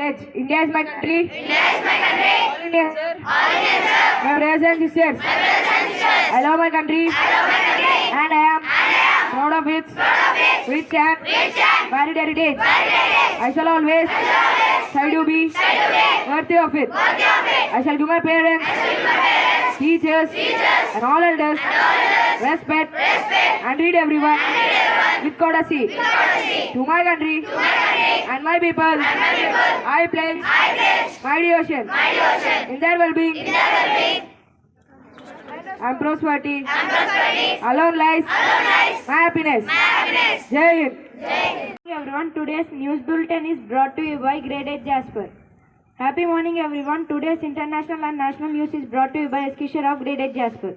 Pledge. India is my country. India is my country. All Indians, sir. All Indians, sir. My brothers and sisters. My brothers and sisters. I love my country. I love my country. And I am proud of its Proud of it. rich and Rich and varied heritage. varied heritage. I shall always try to be Try to be worthy of it. worthy of it. I shall give my parents, I shall give my parents, teachers, teachers, and all elders and all others respect respect and treat everyone and treat everyone with courtesy. with courtesy. To my country To my country and my people, and my people, I pledge I pledge my devotion my devotion in their well-being in their well-being and prosperity. and prosperity. Alone lies Alone lies my happiness. my happiness. Jai Hind. Jai Hind. Everyone, today's news bulletin is brought to you by Grade-VIII Jasper. Happy morning, everyone. Today's international and national news is brought to you by Eskisher of Grade-VIII Jasper.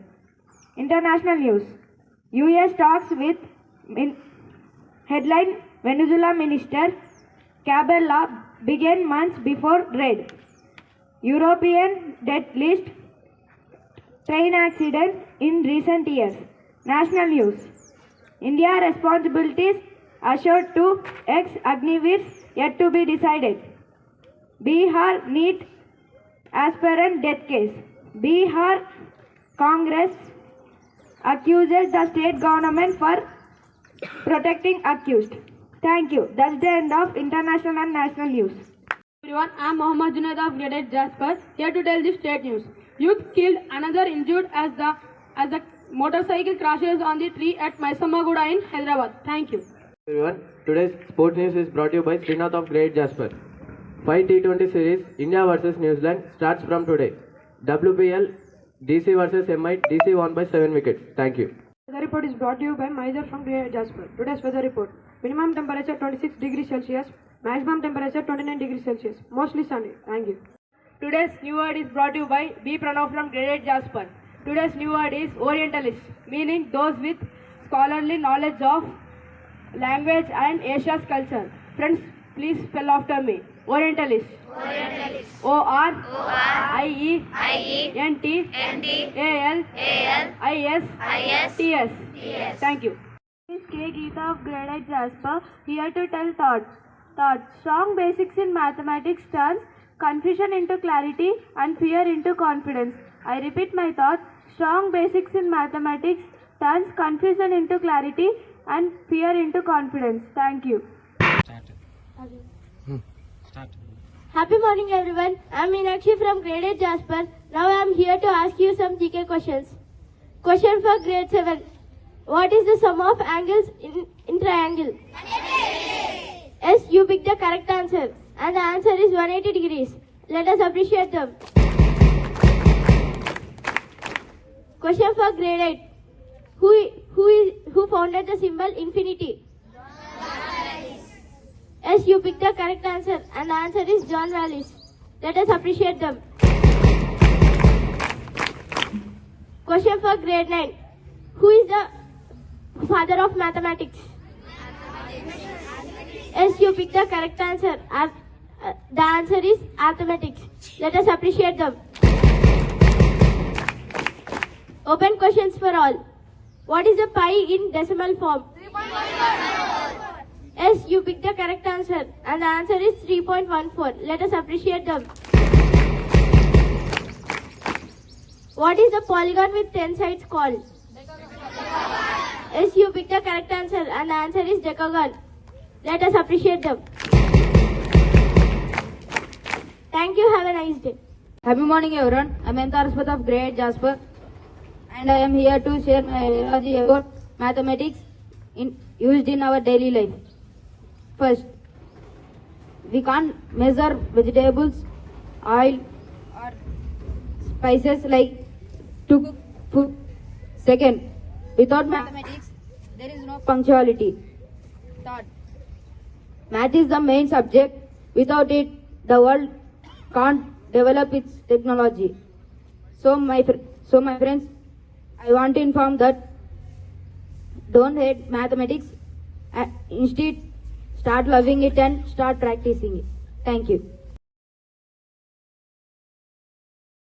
International news: U.S. talks with headline: Venezuela Minister Cabela began months before raid. European death list: train accident in recent years. National news: India responsibilities assured to ex-Agniveers yet to be decided. Bihar NEET aspirant death case. Bihar Congress accuses the state government for protecting accused. Thank you. That's the end of international and national news. Everyone, I am Mohammad Junaid of Grade-VIII Jasper, here to tell the state news. Youth killed, another injured as the motorcycle crashes on the tree at Maisamaguda in Hyderabad. Thank you. Everyone, today's sports news is brought to you by Srinath of Grade Jasper. 5 T20 series India vs New Zealand starts from today. WPL DC vs MI, DC won by 7 wickets. Thank you. The report is brought to you by Maizer from Grade-VIII Jasper. Today's weather report: minimum temperature 26 degrees Celsius, maximum temperature 29 degrees Celsius, mostly sunny. Thank you. Today's new word is brought to you by B. Pranav from Grade-VIII Jasper. Today's new word is Orientalist, meaning those with scholarly knowledge of language and Asia's culture. Friends, please spell after me. Orientalist. Orientalist. Orientalist. Thank you. This is K. Geeta of Grade-VIII Jasper, here to tell thoughts. Strong basics in mathematics turns confusion into clarity and fear into confidence. I repeat my thought: strong basics in mathematics turns confusion into clarity and fear into confidence. Thank you. Happy morning, everyone. I am Meenakshi from Grade-VIII Jasper. Now I am here to ask you some GK questions. Question for Grade 7. What is the sum of angles in triangle? Yes, you picked the correct answer. And the answer is 180 degrees. Let us appreciate them. Question for Grade 8. Who founded the symbol infinity? Yes, you picked the correct answer, and the answer is John Wallis. Let us appreciate them. Question for Grade 9. Who is the father of mathematics? Yes, you picked the correct answer. The answer is arithmetic. Let us appreciate them. Open questions for all. What is the pi in decimal form? 3.14. Yes, you picked the correct answer, and the answer is 3.14. Let us appreciate them. What is the polygon with 10 sides called? Yes, you picked the correct answer, and the answer is decagon. Let us appreciate them. Thank you. Have a nice day. Happy morning, everyone. I am Entaraspat of Grade Jasper, and I am here to share my ideology about mathematics used in our daily life. First, we can't measure vegetables, oil, or spices like to cook food. Second, without mathematics, there is no punctuality. Third, math is the main subject. Without it, the world can't develop its technology. So my friends, I want to inform that don't hate mathematics. Instead, start loving it and start practicing it. Thank you.